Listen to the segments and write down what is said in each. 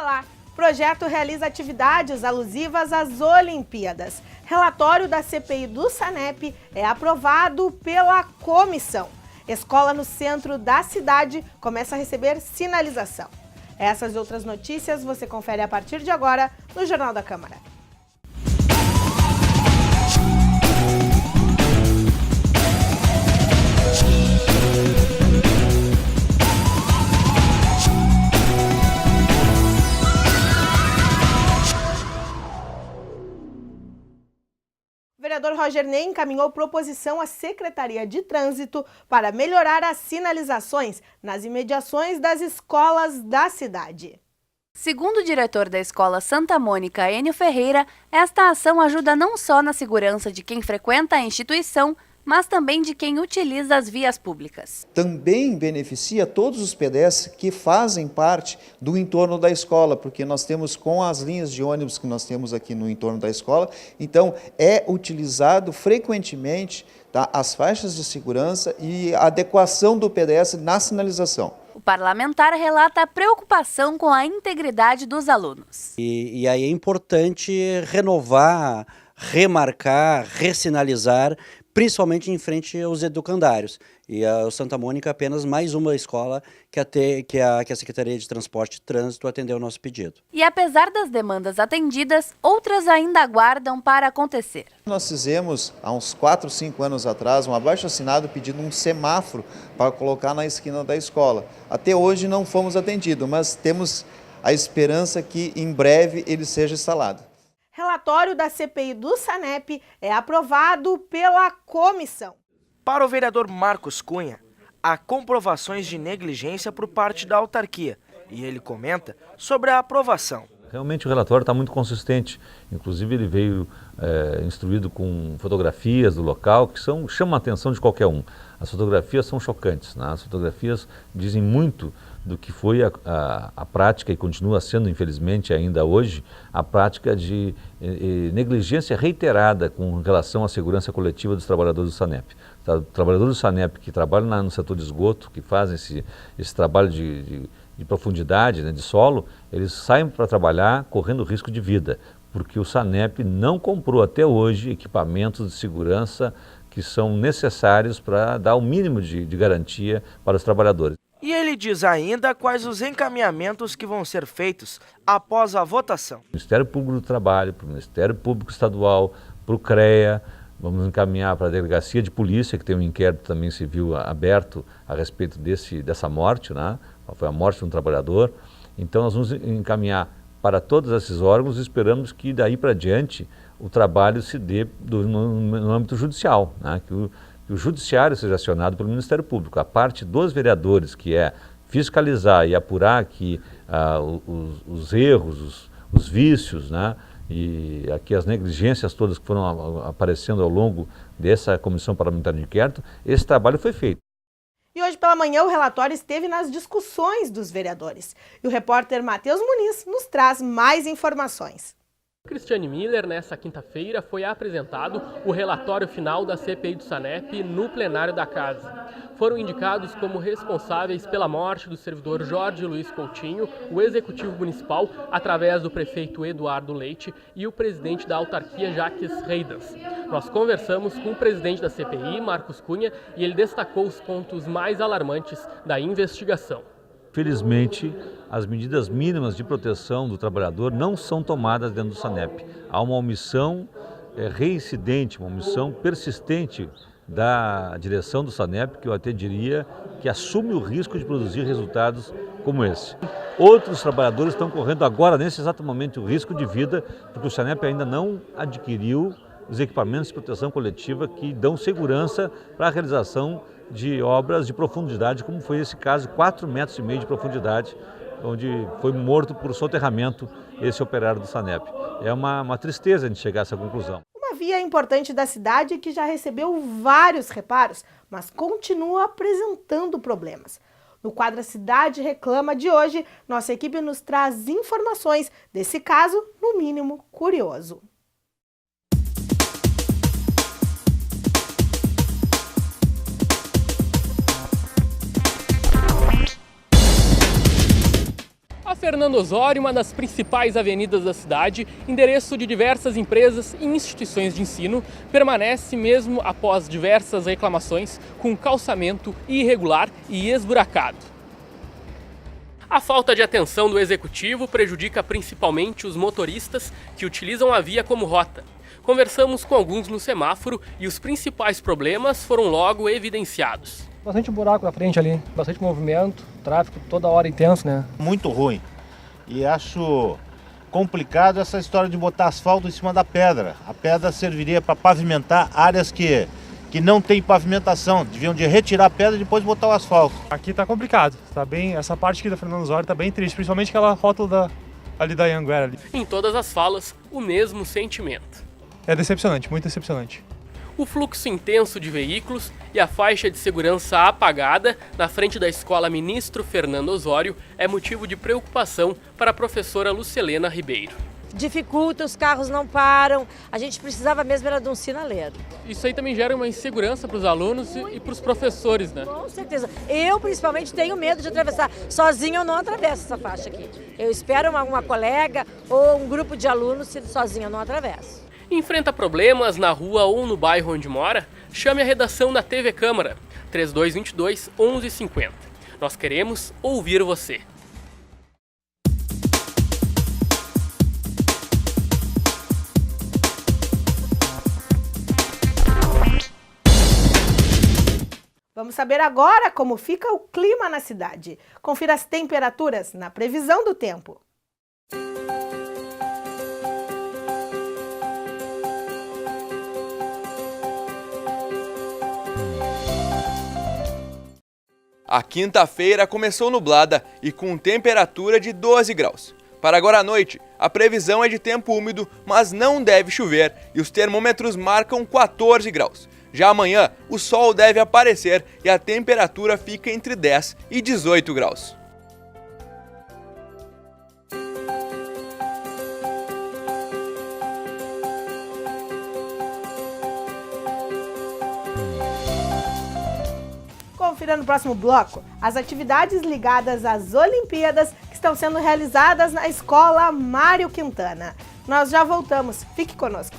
lá. Projeto realiza atividades alusivas às Olimpíadas. Relatório da CPI do SANEP é aprovado pela comissão. Escola no centro da cidade começa a receber sinalização. Essas e outras notícias você confere a partir de agora no Jornal da Câmara. O vereador Roger Ney encaminhou proposição à Secretaria de Trânsito para melhorar as sinalizações nas imediações das escolas da cidade. Segundo o diretor da Escola Santa Mônica, Enio Ferreira, esta ação ajuda não só na segurança de quem frequenta a instituição, mas também de quem utiliza as vias públicas. Também beneficia todos os pedestres que fazem parte do entorno da escola, porque nós temos com as linhas de ônibus que nós temos aqui no entorno da escola, então é utilizado frequentemente, tá, as faixas de segurança e a adequação do pedestre na sinalização. O parlamentar relata a preocupação com a integridade dos alunos. E aí é importante renovar, remarcar, ressinalizar, principalmente em frente aos educandários. E a Santa Mônica é apenas mais uma escola que a Secretaria de Transporte e Trânsito atendeu ao nosso pedido. E apesar das demandas atendidas, outras ainda aguardam para acontecer. Nós fizemos, há uns 4, 5 anos atrás, um abaixo-assinado pedindo um semáforo para colocar na esquina da escola. Até hoje não fomos atendidos, mas temos a esperança que em breve ele seja instalado. Relatório da CPI do SANEP é aprovado pela comissão. Para o vereador Marcos Cunha, há comprovações de negligência por parte da autarquia e ele comenta sobre a aprovação. Realmente o relatório está muito consistente, inclusive ele veio instruído com fotografias do local que chamam a atenção de qualquer um. As fotografias são chocantes, né? As fotografias dizem muito do que foi a prática e continua sendo, infelizmente, ainda hoje, a prática de negligência reiterada com relação à segurança coletiva dos trabalhadores do SANEP. Trabalhadores do SANEP que trabalham no setor de esgoto, que fazem esse trabalho de profundidade, né, de solo, eles saem para trabalhar correndo risco de vida, porque o SANEP não comprou até hoje equipamentos de segurança que são necessários para dar o mínimo de garantia para os trabalhadores. E ele diz ainda quais os encaminhamentos que vão ser feitos após a votação. Ministério Público do Trabalho, para o Ministério Público Estadual, para o CREA, vamos encaminhar para a Delegacia de Polícia, que tem um inquérito também civil aberto a respeito dessa morte, né? Foi a morte de um trabalhador. Então nós vamos encaminhar para todos esses órgãos e esperamos que daí para diante o trabalho se dê no âmbito judicial, né? Que o judiciário seja acionado pelo Ministério Público. A parte dos vereadores, que é fiscalizar e apurar aqui os erros, os vícios, né? E aqui as negligências todas que foram aparecendo ao longo dessa comissão parlamentar de inquérito, esse trabalho foi feito. E hoje pela manhã o relatório esteve nas discussões dos vereadores. E o repórter Matheus Muniz nos traz mais informações. Cristiane Miller, nesta quinta-feira, foi apresentado o relatório final da CPI do SANEP no plenário da Casa. Foram indicados como responsáveis pela morte do servidor Jorge Luiz Coutinho, o executivo municipal, através do prefeito Eduardo Leite e o presidente da autarquia, Jaques Reidans. Nós conversamos com o presidente da CPI, Marcos Cunha, e ele destacou os pontos mais alarmantes da investigação. Felizmente, as medidas mínimas de proteção do trabalhador não são tomadas dentro do SANEP. Há uma omissão reincidente, uma omissão persistente da direção do SANEP, que eu até diria que assume o risco de produzir resultados como esse. Outros trabalhadores estão correndo agora, nesse exato momento, o risco de vida, porque o SANEP ainda não adquiriu os equipamentos de proteção coletiva que dão segurança para a realização de obras de profundidade, como foi esse caso, 4,5 metros de profundidade, onde foi morto por soterramento esse operário do SANEP. É uma tristeza a gente chegar a essa conclusão. Uma via importante da cidade que já recebeu vários reparos, mas continua apresentando problemas. No quadro A Cidade Reclama de hoje, nossa equipe nos traz informações desse caso, no mínimo curioso. A A Fernando Osório, uma das principais avenidas da cidade, endereço de diversas empresas e instituições de ensino, permanece mesmo após diversas reclamações com calçamento irregular e esburacado. A falta de atenção do executivo prejudica principalmente os motoristas que utilizam a via como rota. Conversamos com alguns no semáforo e os principais problemas foram logo evidenciados. Bastante buraco na frente ali, bastante movimento, tráfego toda hora intenso, né? Muito ruim. E acho complicado essa história de botar asfalto em cima da pedra. A pedra serviria para pavimentar áreas que não tem pavimentação. Deviam de retirar a pedra e depois botar o asfalto. Aqui tá complicado, tá bem, essa parte aqui da Fernando Osório tá bem triste, principalmente aquela rótula ali da Anhanguera ali. Em todas as falas, o mesmo sentimento. É decepcionante, muito decepcionante. O fluxo intenso de veículos e a faixa de segurança apagada na frente da escola Ministro Fernando Osório é motivo de preocupação para a professora Lucelena Ribeiro. Dificulta, os carros não param, a gente precisava mesmo era de um sinaleiro. Isso aí também gera uma insegurança para os alunos e para os professores, né? Com certeza. Eu, principalmente, tenho medo de atravessar. Sozinho eu não atravesso essa faixa aqui. Eu espero uma colega ou um grupo de alunos, se sozinho eu não atravesso. Enfrenta problemas na rua ou no bairro onde mora? Chame a redação da TV Câmara, 3222-1150. Nós queremos ouvir você. Vamos saber agora como fica o clima na cidade. Confira as temperaturas na previsão do tempo. A quinta-feira começou nublada e com temperatura de 12 graus. Para agora à noite, a previsão é de tempo úmido, mas não deve chover e os termômetros marcam 14 graus. Já amanhã, o sol deve aparecer e a temperatura fica entre 10 e 18 graus. Confira no próximo bloco as atividades ligadas às Olimpíadas que estão sendo realizadas na Escola Mário Quintana. Nós já voltamos, fique conosco.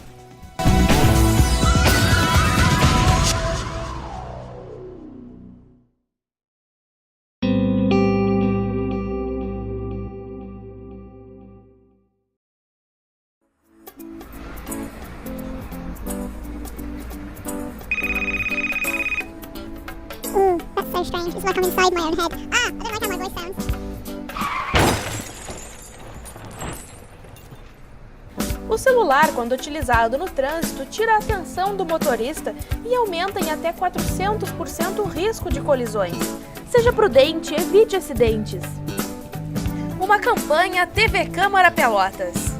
That's so strange. It's like I'm inside my own head. I don't like how my voice sounds. O celular, quando utilizado no trânsito, tira a atenção do motorista e aumenta em até 400% o risco de colisões. Seja prudente, evite acidentes. Uma campanha TV Câmara Pelotas.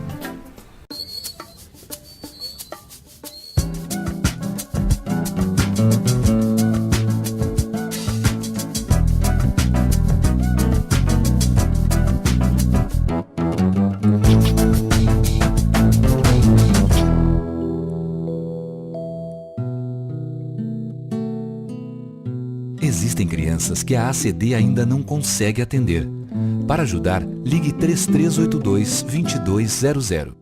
Existem crianças que a ACD ainda não consegue atender. Para ajudar, ligue 3382-2200.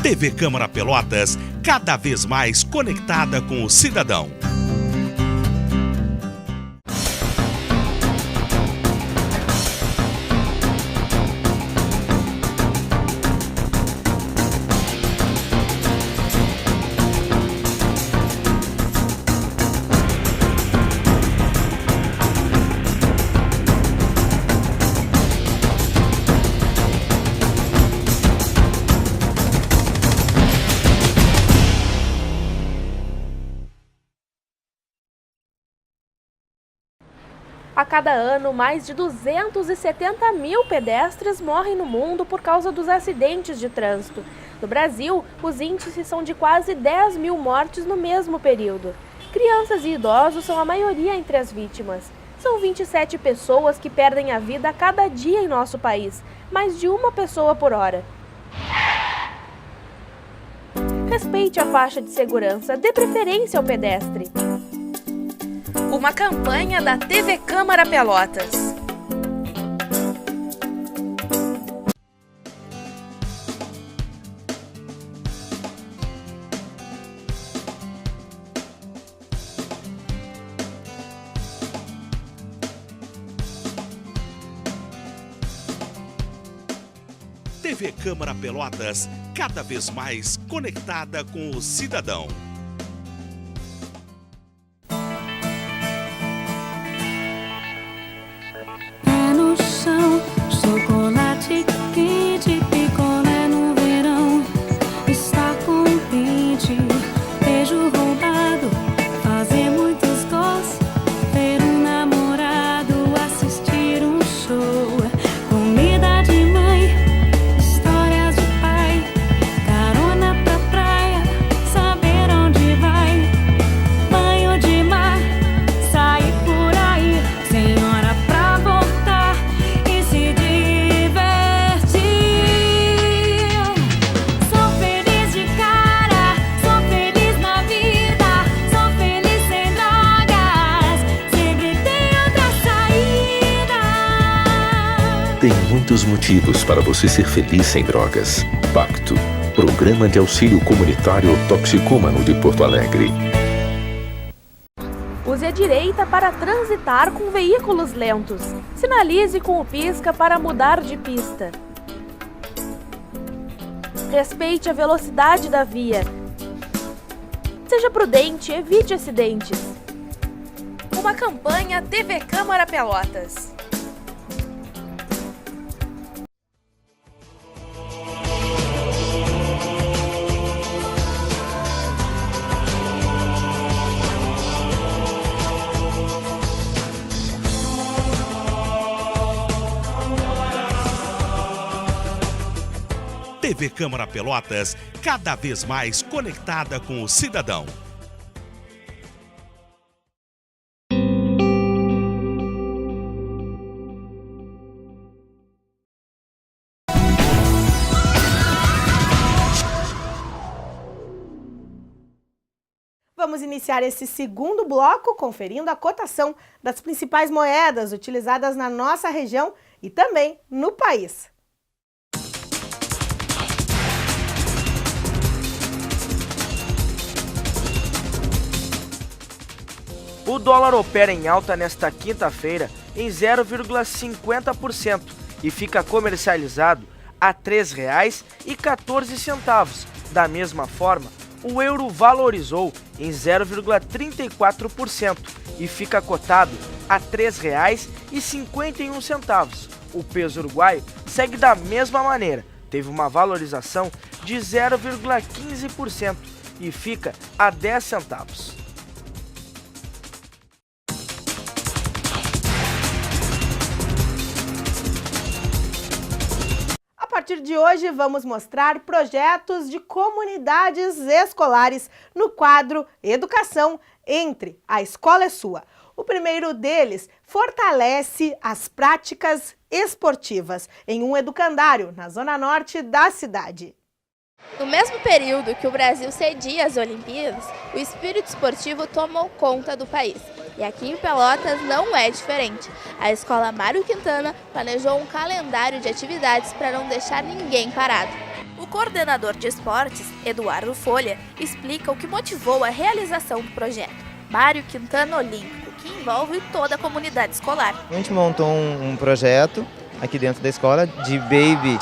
TV Câmara Pelotas, cada vez mais conectada com o cidadão. A cada ano, mais de 270 mil pedestres morrem no mundo por causa dos acidentes de trânsito. No Brasil, os índices são de quase 10 mil mortes no mesmo período. Crianças e idosos são a maioria entre as vítimas. São 27 pessoas que perdem a vida a cada dia em nosso país, mais de uma pessoa por hora. Respeite a faixa de segurança, dê preferência ao pedestre. Uma campanha da TV Câmara Pelotas. TV Câmara Pelotas, cada vez mais conectada com o cidadão. Pé no chão, chocolate quente, picolé no verão. Está contente, beijo roubado, fazer muitos gols, ter um namorado, assistir um show, comida de mãe, histórias de pai, carona pra praia, saber onde vai, banho de mar, sair por aí, sem hora pra voltar e se divertir. Sou feliz de cara, sou feliz na vida, sou feliz sem drogas, sempre tem outra saída. Tem muitos motivos para você ser feliz sem drogas. Pacto, Programa de Auxílio Comunitário Toxicômano de Porto Alegre. Use a direita para transitar com veículos lentos. Sinalize com o pisca para mudar de pista. Respeite a velocidade da via. Seja prudente, evite acidentes. Uma campanha TV Câmara Pelotas. TV Câmara Pelotas, cada vez mais conectada com o cidadão. Vamos iniciar esse segundo bloco conferindo a cotação das principais moedas utilizadas na nossa região e também no país. O dólar opera em alta nesta quinta-feira em 0,50% e fica comercializado a R$ 3,14. Da mesma forma, o euro valorizou em 0,34% e fica cotado a R$ 3,51. O peso uruguaio segue da mesma maneira, teve uma valorização de 0,15% e fica a 10 centavos. A partir de hoje, vamos mostrar projetos de comunidades escolares no quadro Educação Entre, a Escola é Sua. O primeiro deles fortalece as práticas esportivas em um educandário na zona norte da cidade. No mesmo período que o Brasil cedia as Olimpíadas, o espírito esportivo tomou conta do país. E aqui em Pelotas não é diferente. A Escola Mário Quintana planejou um calendário de atividades para não deixar ninguém parado. O coordenador de esportes, Eduardo Folha, explica o que motivou a realização do projeto Mário Quintana Olímpico, que envolve toda a comunidade escolar. A gente montou um projeto aqui dentro da escola de baby,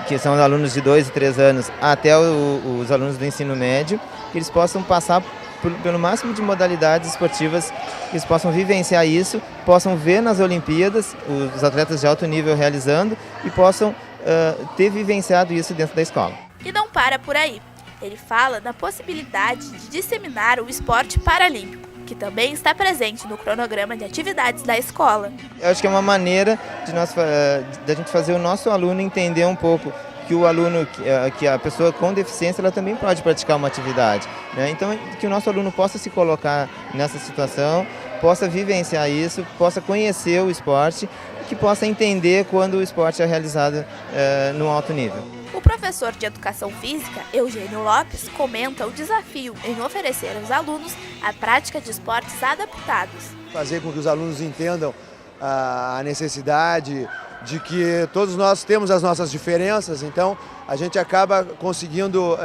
que são os alunos de 2 e 3 anos, até os alunos do ensino médio, que eles possam passar pelo máximo de modalidades esportivas, que eles possam vivenciar isso, possam ver nas Olimpíadas os atletas de alto nível realizando e possam ter vivenciado isso dentro da escola. E não para por aí. Ele fala da possibilidade de disseminar o esporte paralímpico, que também está presente no cronograma de atividades da escola. Eu acho que é uma maneira de a gente fazer o nosso aluno entender um pouco que o aluno, que a pessoa com deficiência, ela também pode praticar uma atividade, né? Então, que o nosso aluno possa se colocar nessa situação possa vivenciar isso, possa conhecer o esporte, que possa entender quando o esporte é realizado no alto nível. O professor de Educação Física, Eugênio Lopes, comenta o desafio em oferecer aos alunos a prática de esportes adaptados. Fazer com que os alunos entendam a necessidade de que todos nós temos as nossas diferenças, então a gente acaba conseguindo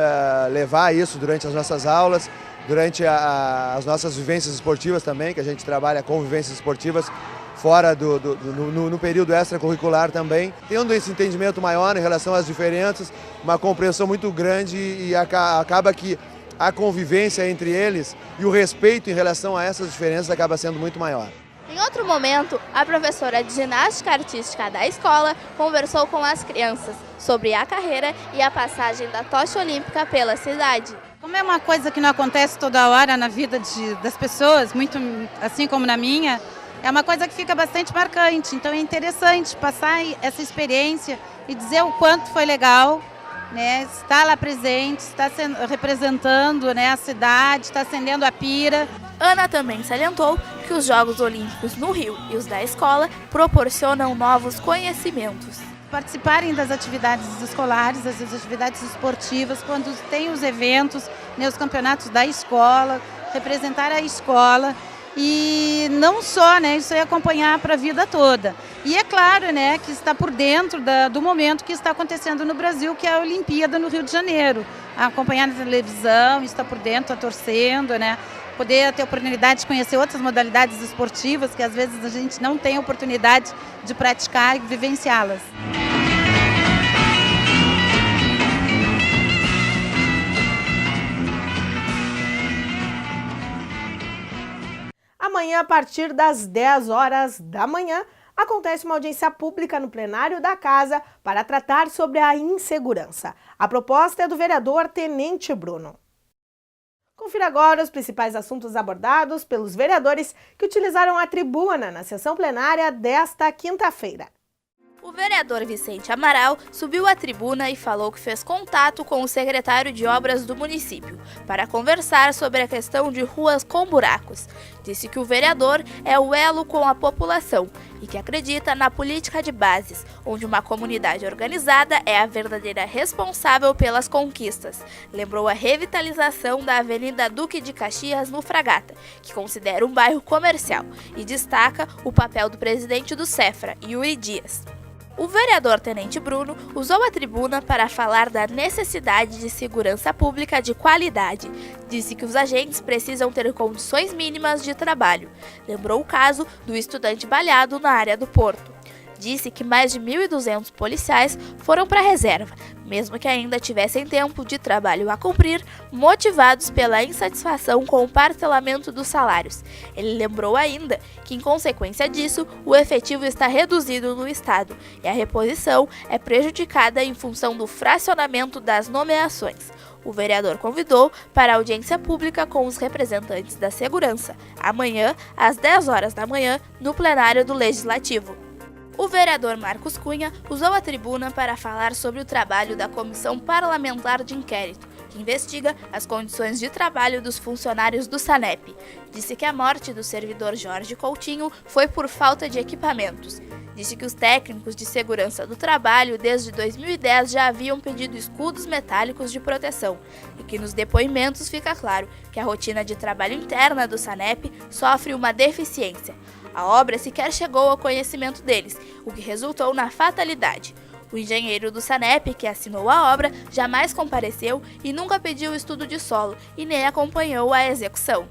levar isso durante as nossas aulas, durante as nossas vivências esportivas também, que a gente trabalha com vivências esportivas fora no período extracurricular também, tendo esse entendimento maior em relação às diferenças, uma compreensão muito grande e acaba que a convivência entre eles e o respeito em relação a essas diferenças acaba sendo muito maior. Em outro momento, a professora de ginástica artística da escola conversou com as crianças sobre a carreira e a passagem da tocha olímpica pela cidade. Como é uma coisa que não acontece toda hora na vida das pessoas, muito assim como na minha, é uma coisa que fica bastante marcante. Então é interessante passar essa experiência e dizer o quanto foi legal, né, estar lá presente, estar representando, né, a cidade, estar acendendo a pira. Ana também salientou que os Jogos Olímpicos no Rio e os da escola proporcionam novos conhecimentos. Participarem das atividades escolares, das atividades esportivas, quando tem os eventos, né, os campeonatos da escola, representar a escola e não só, né, isso é acompanhar para a vida toda. E é claro, né, que está por dentro do momento que está acontecendo no Brasil, que é a Olimpíada no Rio de Janeiro. Acompanhar na televisão, estar por dentro, estar torcendo, né, poder ter a oportunidade de conhecer outras modalidades esportivas que às vezes a gente não tem a oportunidade de praticar e vivenciá-las. Amanhã, a partir das 10 horas da manhã, acontece uma audiência pública no plenário da Casa para tratar sobre a insegurança. A proposta é do vereador Tenente Bruno. Confira agora os principais assuntos abordados pelos vereadores que utilizaram a tribuna na sessão plenária desta quinta-feira. O vereador Vicente Amaral subiu à tribuna e falou que fez contato com o secretário de Obras do município para conversar sobre a questão de ruas com buracos. Disse que o vereador é o elo com a população e que acredita na política de bases, onde uma comunidade organizada é a verdadeira responsável pelas conquistas. Lembrou a revitalização da Avenida Duque de Caxias no Fragata, que considera um bairro comercial, e destaca o papel do presidente do Cefra, Yuri Dias. O vereador Tenente Bruno usou a tribuna para falar da necessidade de segurança pública de qualidade. Disse que os agentes precisam ter condições mínimas de trabalho. Lembrou o caso do estudante baleado na área do Porto. Disse que mais de 1.200 policiais foram para a reserva, mesmo que ainda tivessem tempo de trabalho a cumprir, motivados pela insatisfação com o parcelamento dos salários. Ele lembrou ainda que, em consequência disso, o efetivo está reduzido no estado e a reposição é prejudicada em função do fracionamento das nomeações. O vereador convidou para a audiência pública com os representantes da segurança, amanhã, às 10 horas da manhã, no plenário do Legislativo. O vereador Marcos Cunha usou a tribuna para falar sobre o trabalho da Comissão Parlamentar de Inquérito, que investiga as condições de trabalho dos funcionários do SANEP. Disse que a morte do servidor Jorge Coutinho foi por falta de equipamentos. Disse que os técnicos de segurança do trabalho desde 2010 já haviam pedido escudos metálicos de proteção e que nos depoimentos fica claro que a rotina de trabalho interna do SANEP sofre uma deficiência. A obra sequer chegou ao conhecimento deles, o que resultou na fatalidade. O engenheiro do SANEP, que assinou a obra, jamais compareceu e nunca pediu estudo de solo e nem acompanhou a execução.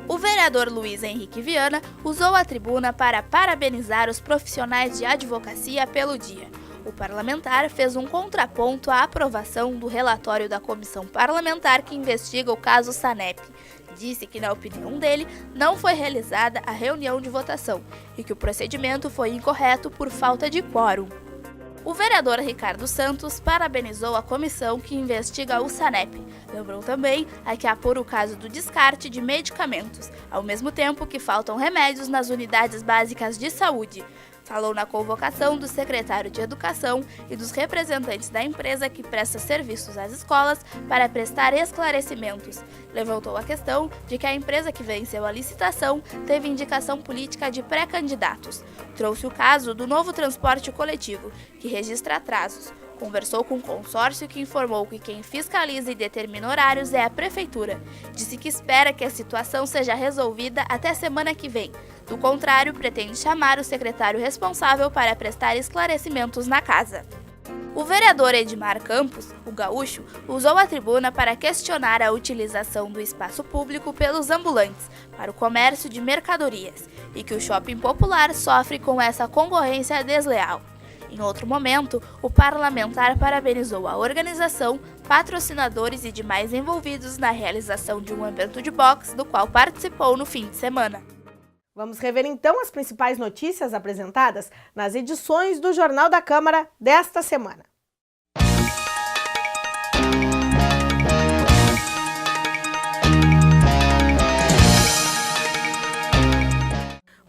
O vereador Luiz Henrique Viana usou a tribuna para parabenizar os profissionais de advocacia pelo dia. O parlamentar fez um contraponto à aprovação do relatório da comissão parlamentar que investiga o caso SANEP. Disse que, na opinião dele, não foi realizada a reunião de votação e que o procedimento foi incorreto por falta de quórum. O vereador Ricardo Santos parabenizou a comissão que investiga o SANEP. Lembrou também a que apura o caso do descarte de medicamentos, ao mesmo tempo que faltam remédios nas unidades básicas de saúde. Falou na convocação do secretário de Educação e dos representantes da empresa que presta serviços às escolas para prestar esclarecimentos. Levantou a questão de que a empresa que venceu a licitação teve indicação política de pré-candidatos. Trouxe o caso do Novo Transporte Coletivo, que registra atrasos. Conversou com o consórcio, que informou que quem fiscaliza e determina horários é a prefeitura. Disse que espera que a situação seja resolvida até semana que vem. Do contrário, pretende chamar o secretário responsável para prestar esclarecimentos na casa. O vereador Edmar Campos, o gaúcho, usou a tribuna para questionar a utilização do espaço público pelos ambulantes para o comércio de mercadorias e que o shopping popular sofre com essa concorrência desleal. Em outro momento, o parlamentar parabenizou a organização, patrocinadores e demais envolvidos na realização de um evento de boxe do qual participou no fim de semana. Vamos rever então as principais notícias apresentadas nas edições do Jornal da Câmara desta semana.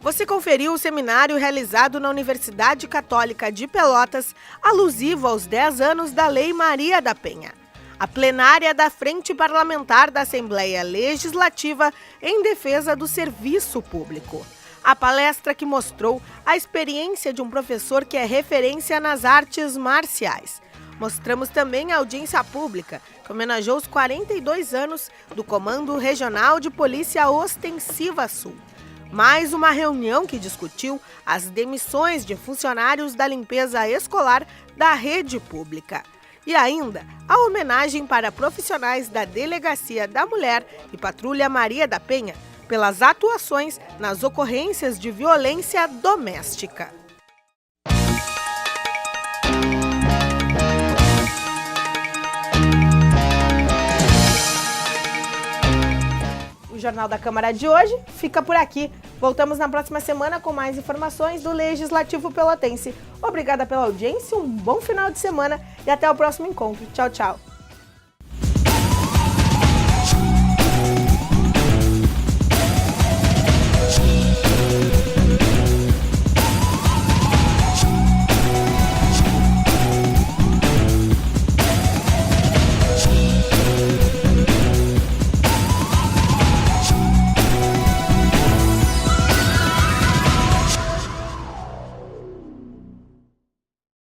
Você conferiu o seminário realizado na Universidade Católica de Pelotas, alusivo aos 10 anos da Lei Maria da Penha. A plenária da Frente Parlamentar da Assembleia Legislativa em defesa do serviço público. A palestra que mostrou a experiência de um professor que é referência nas artes marciais. Mostramos também a audiência pública, que homenageou os 42 anos do Comando Regional de Polícia Ostensiva Sul. Mais uma reunião que discutiu as demissões de funcionários da limpeza escolar da rede pública. E ainda a homenagem para profissionais da Delegacia da Mulher e Patrulha Maria da Penha pelas atuações nas ocorrências de violência doméstica. O Jornal da Câmara de hoje fica por aqui. Voltamos na próxima semana com mais informações do Legislativo Pelotense. Obrigada pela audiência, um bom final de semana e até o próximo encontro. Tchau, tchau.